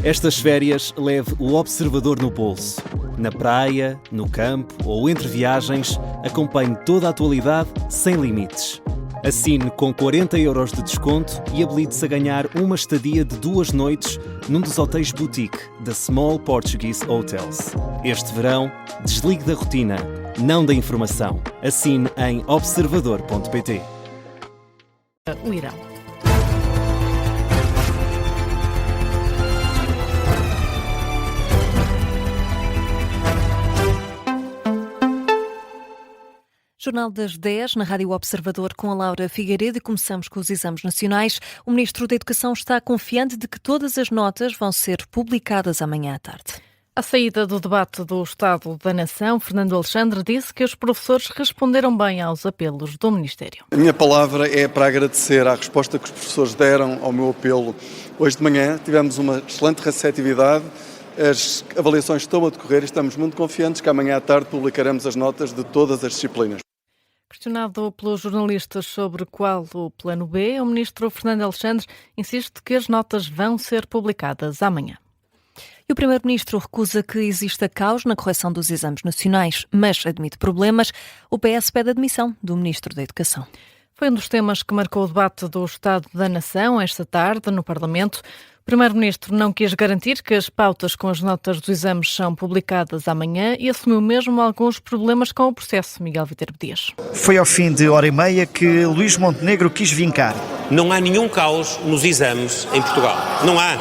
Estas férias leve o Observador no bolso. Na praia, no campo ou entre viagens, acompanhe toda a atualidade sem limites. Assine com 40 € de desconto e habilite-se a ganhar uma estadia de 2 noites num dos hotéis boutique da Small Portuguese Hotels. Este verão, desligue da rotina, não da informação. Assine em observador.pt. O Irão. Jornal das 10, na Rádio Observador, com a Laura Figueiredo, e começamos com os exames nacionais. O Ministro da Educação está confiante de que todas as notas vão ser publicadas amanhã à tarde. À saída do debate do Estado da Nação, Fernando Alexandre disse que os professores responderam bem aos apelos do Ministério. A minha palavra é para agradecer à resposta que os professores deram ao meu apelo. Hoje de manhã tivemos uma excelente receptividade, as avaliações estão a decorrer e estamos muito confiantes que amanhã à tarde publicaremos as notas de todas as disciplinas. Questionado pelos jornalistas sobre qual o plano B, o Ministro Fernando Alexandre insiste que as notas vão ser publicadas amanhã. E o Primeiro-Ministro recusa que exista caos na correção dos exames nacionais, mas admite problemas. O PS pede a demissão do Ministro da Educação. Foi um dos temas que marcou o debate do Estado da Nação esta tarde no Parlamento. O Primeiro-Ministro não quis garantir que as pautas com as notas dos exames são publicadas amanhã e assumiu mesmo alguns problemas com o processo. Miguel Viterbo Dias. Foi ao fim de hora e meia que Luís Montenegro quis vincar. Não há nenhum caos nos exames em Portugal. Não há.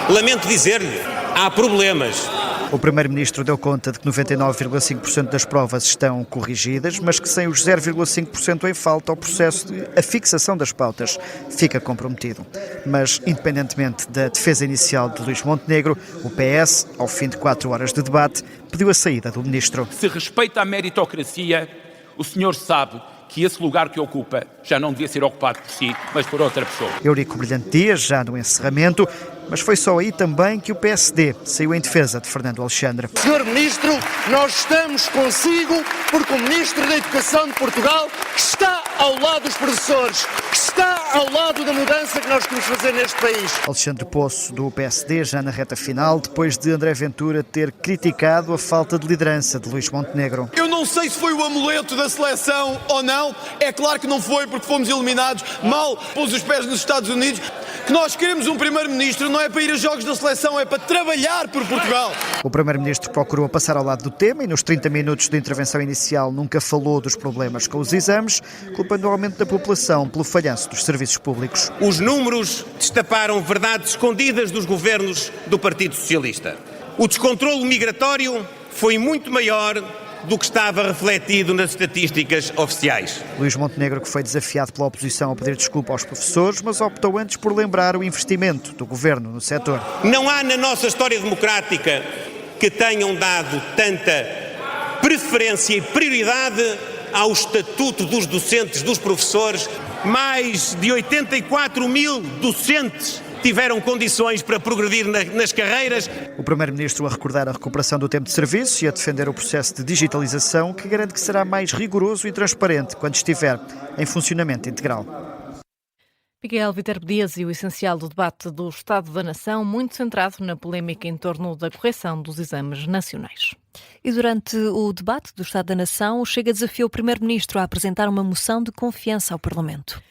Lamento dizer-lhe, há problemas. O Primeiro-Ministro deu conta de que 99,5% das provas estão corrigidas, mas que sem os 0,5% em falta, o processo de a fixação das pautas fica comprometido. Mas, independentemente da defesa inicial de Luís Montenegro, o PS, ao fim de 4 horas de debate, pediu a saída do Ministro. Se respeita a meritocracia, o senhor sabe que esse lugar que ocupa já não devia ser ocupado por si, mas por outra pessoa. Eurico Brilhante Dias, já no encerramento, mas foi só aí também que o PSD saiu em defesa de Fernando Alexandre. Senhor Ministro, nós estamos consigo porque o Ministro da Educação de Portugal está ao lado dos professores, está ao lado da mudança que nós queremos fazer neste país. Alexandre Poço, do PSD, já na reta final, depois de André Ventura ter criticado a falta de liderança de Luís Montenegro. Eu não sei se foi o amuleto da seleção ou não, é claro que não foi porque fomos eliminados, mal pôs os pés nos Estados Unidos. Que nós queremos um Primeiro-Ministro não é para ir a jogos da seleção, é para trabalhar por Portugal. O Primeiro-Ministro procurou passar ao lado do tema e nos 30 minutos de intervenção inicial nunca falou dos problemas com os exames, culpando o aumento da população pelo falhanço dos serviços públicos. Os números destaparam verdades escondidas dos governos do Partido Socialista. O descontrolo migratório foi muito maior do que estava refletido nas estatísticas oficiais. Luís Montenegro, que foi desafiado pela oposição a pedir desculpa aos professores, mas optou antes por lembrar o investimento do governo no setor. Não há na nossa história democrática que tenham dado tanta preferência e prioridade ao estatuto dos docentes, dos professores. Mais de 84 mil docentes tiveram condições para progredir nas carreiras. O Primeiro-Ministro a recordar a recuperação do tempo de serviço e a defender o processo de digitalização, que garante que será mais rigoroso e transparente quando estiver em funcionamento integral. Miguel Viterbo Dias, e o essencial do debate do Estado da Nação, muito centrado na polémica em torno da correção dos exames nacionais. E durante o debate do Estado da Nação, o Chega desafiou o Primeiro-Ministro a apresentar uma moção de confiança ao Parlamento.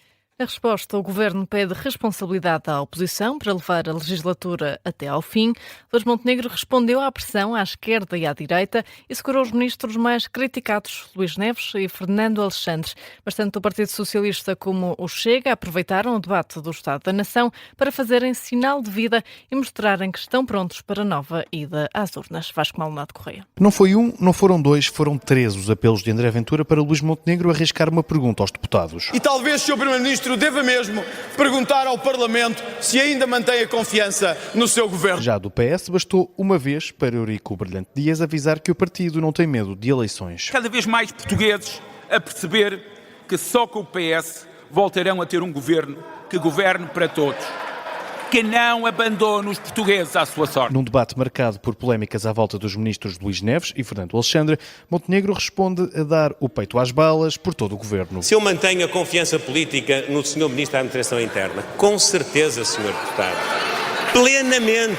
A resposta, o Governo pede responsabilidade à oposição para levar a legislatura até ao fim. Luís Montenegro respondeu à pressão à esquerda e à direita e segurou os ministros mais criticados, Luís Neves e Fernando Alexandre. Mas tanto o Partido Socialista como o Chega aproveitaram o debate do Estado da Nação para fazerem sinal de vida e mostrarem que estão prontos para a nova ida às urnas. Vasco Maldonado Correia. Não foi um, não foram dois, foram 3 os apelos de André Ventura para Luís Montenegro arriscar uma pergunta aos deputados. E talvez, Sr. Primeiro-Ministro, deva mesmo perguntar ao Parlamento se ainda mantém a confiança no seu governo. Já do PS, bastou uma vez para Eurico Brilhante Dias avisar que o partido não tem medo de eleições. Cada vez mais portugueses a perceber que só com o PS voltarão a ter um governo que governe para todos, que não abandone os portugueses à sua sorte. Num debate marcado por polémicas à volta dos ministros Luís Neves e Fernando Alexandre, Montenegro responde a dar o peito às balas por todo o governo. Se eu mantenho a confiança política no Sr. Ministro da Administração Interna, com certeza, Sr. Deputado, plenamente.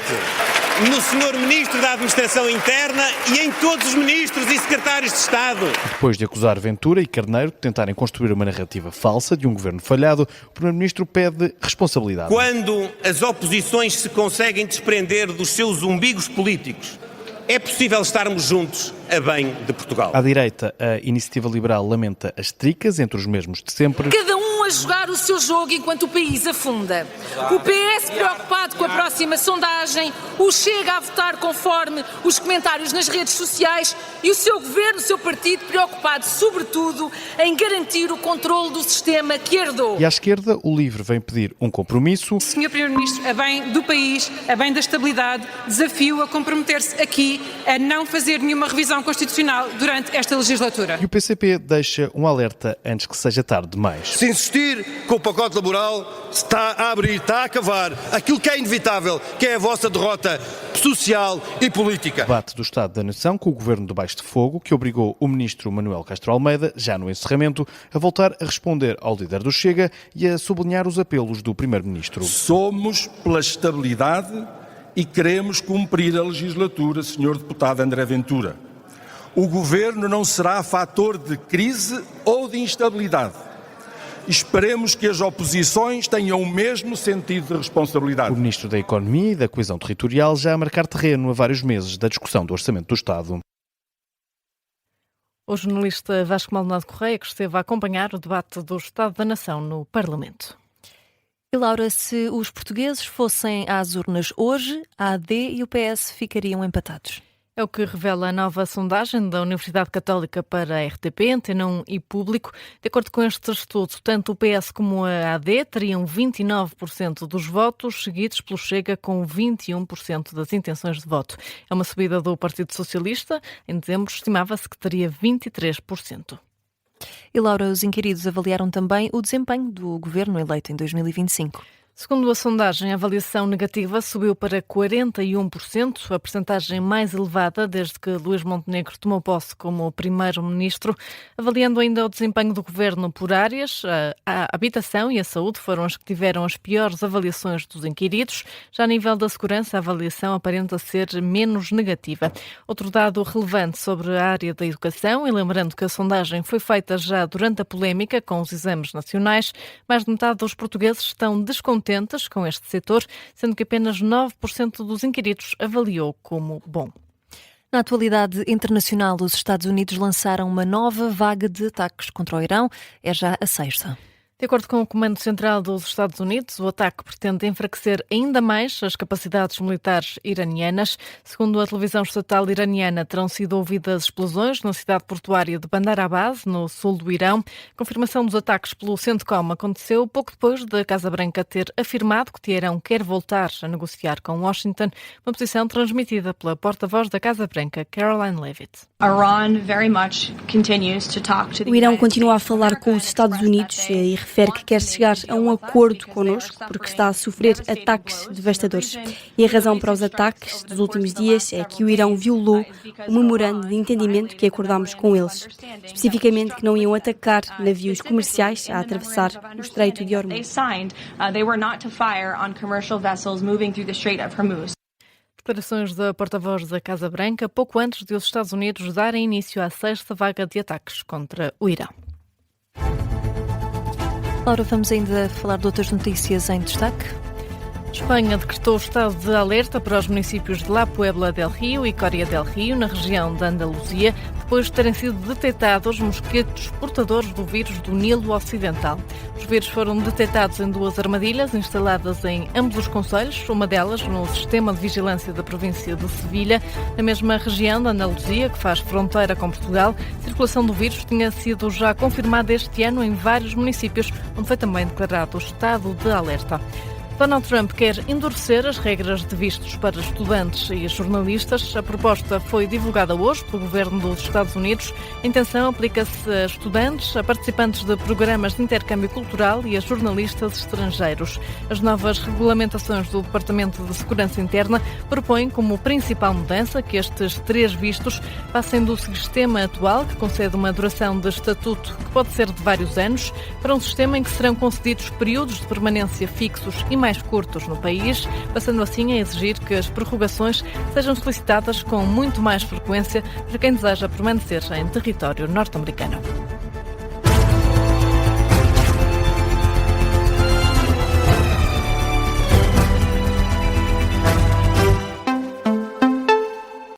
no Sr. Ministro da Administração Interna e em todos os ministros e secretários de Estado. Depois de acusar Ventura e Carneiro de tentarem construir uma narrativa falsa de um governo falhado, o Primeiro-Ministro pede responsabilidade. Quando as oposições se conseguem desprender dos seus umbigos políticos, é possível estarmos juntos a bem de Portugal. À direita, a Iniciativa Liberal lamenta as tricas entre os mesmos de sempre. Cada um a jogar o seu jogo enquanto o país afunda. O PS preocupado com a próxima sondagem, o Chega a votar conforme os comentários nas redes sociais e o seu governo, o seu partido, preocupado sobretudo em garantir o controle do sistema que herdou. E à esquerda, o LIVRE vem pedir um compromisso. Sr. Primeiro-Ministro, a bem do país, a bem da estabilidade, desafio a comprometer-se aqui a não fazer nenhuma revisão constitucional durante esta legislatura. E o PCP deixa um alerta antes que seja tarde demais. Se insistir com o pacote laboral, está a abrir, está a cavar aquilo que é inevitável, que é a vossa derrota social e política. Debate do Estado da Nação com o Governo debaixo de fogo, que obrigou o Ministro Manuel Castro Almeida, já no encerramento, a voltar a responder ao líder do Chega e a sublinhar os apelos do Primeiro-Ministro. Somos pela estabilidade e queremos cumprir a legislatura, Sr. Deputado André Ventura. O Governo não será fator de crise ou de instabilidade. Esperemos que as oposições tenham o mesmo sentido de responsabilidade. O Ministro da Economia e da Coesão Territorial já a marcar terreno a vários meses da discussão do Orçamento do Estado. O jornalista Vasco Maldonado Correia, que esteve a acompanhar o debate do Estado da Nação no Parlamento. E Laura, se os portugueses fossem às urnas hoje, a AD e o PS ficariam empatados. É o que revela a nova sondagem da Universidade Católica para a RTP, Antena 1 e Público. De acordo com este estudo, tanto o PS como a AD teriam 29% dos votos, seguidos pelo Chega com 21% das intenções de voto. É uma subida do Partido Socialista. Em dezembro estimava-se que teria 23%. E Laura, os inquiridos avaliaram também o desempenho do governo eleito em 2025. Segundo a sondagem, a avaliação negativa subiu para 41%, a percentagem mais elevada desde que Luís Montenegro tomou posse como primeiro-ministro. Avaliando ainda o desempenho do governo por áreas, a habitação e a saúde foram as que tiveram as piores avaliações dos inquiridos. Já a nível da segurança, a avaliação aparenta ser menos negativa. Outro dado relevante sobre a área da educação, e lembrando que a sondagem foi feita já durante a polémica com os exames nacionais, mais de metade dos portugueses estão descontentes com este setor, sendo que apenas 9% dos inquiridos avaliou como bom. Na atualidade internacional, os Estados Unidos lançaram uma nova vaga de ataques contra o Irão. É já a sexta. De acordo com o Comando Central dos Estados Unidos, o ataque pretende enfraquecer ainda mais as capacidades militares iranianas. Segundo a televisão estatal iraniana, terão sido ouvidas explosões na cidade portuária de Bandar Abbas, no sul do Irão. A confirmação dos ataques pelo CENTCOM aconteceu pouco depois da Casa Branca ter afirmado que Teherão quer voltar a negociar com Washington, uma posição transmitida pela porta-voz da Casa Branca, Caroline Leavitt. O Irão continua a falar com os Estados Unidos e refere que quer chegar a um acordo connosco porque está a sofrer ataques devastadores. E a razão para os ataques dos últimos dias é que o Irão violou o memorando de entendimento que acordámos com eles. Especificamente que não iam atacar navios comerciais a atravessar o Estreito de Hormuz. Declarações da porta-voz da Casa Branca pouco antes de os Estados Unidos darem início à sexta vaga de ataques contra o Irão. Laura, vamos ainda falar de outras notícias em destaque. Espanha decretou estado de alerta para os municípios de La Puebla del Rio e Coria del Rio, na região da Andaluzia, depois de terem sido detectados mosquitos portadores do vírus do Nilo Ocidental. Os vírus foram detectados em 2 armadilhas instaladas em ambos os concelhos, uma delas no sistema de vigilância da província de Sevilha. Na mesma região da Andaluzia, que faz fronteira com Portugal, a circulação do vírus tinha sido já confirmada este ano em vários municípios, onde foi também declarado o estado de alerta. Donald Trump quer endurecer as regras de vistos para estudantes e jornalistas. A proposta foi divulgada hoje pelo governo dos Estados Unidos. A intenção aplica-se a estudantes, a participantes de programas de intercâmbio cultural e a jornalistas estrangeiros. As novas regulamentações do Departamento de Segurança Interna propõem como principal mudança que estes 3 vistos passem do sistema atual, que concede uma duração de estatuto que pode ser de vários anos, para um sistema em que serão concedidos períodos de permanência fixos e mais mais curtos no país, passando assim a exigir que as prorrogações sejam solicitadas com muito mais frequência para quem deseja permanecer em território norte-americano.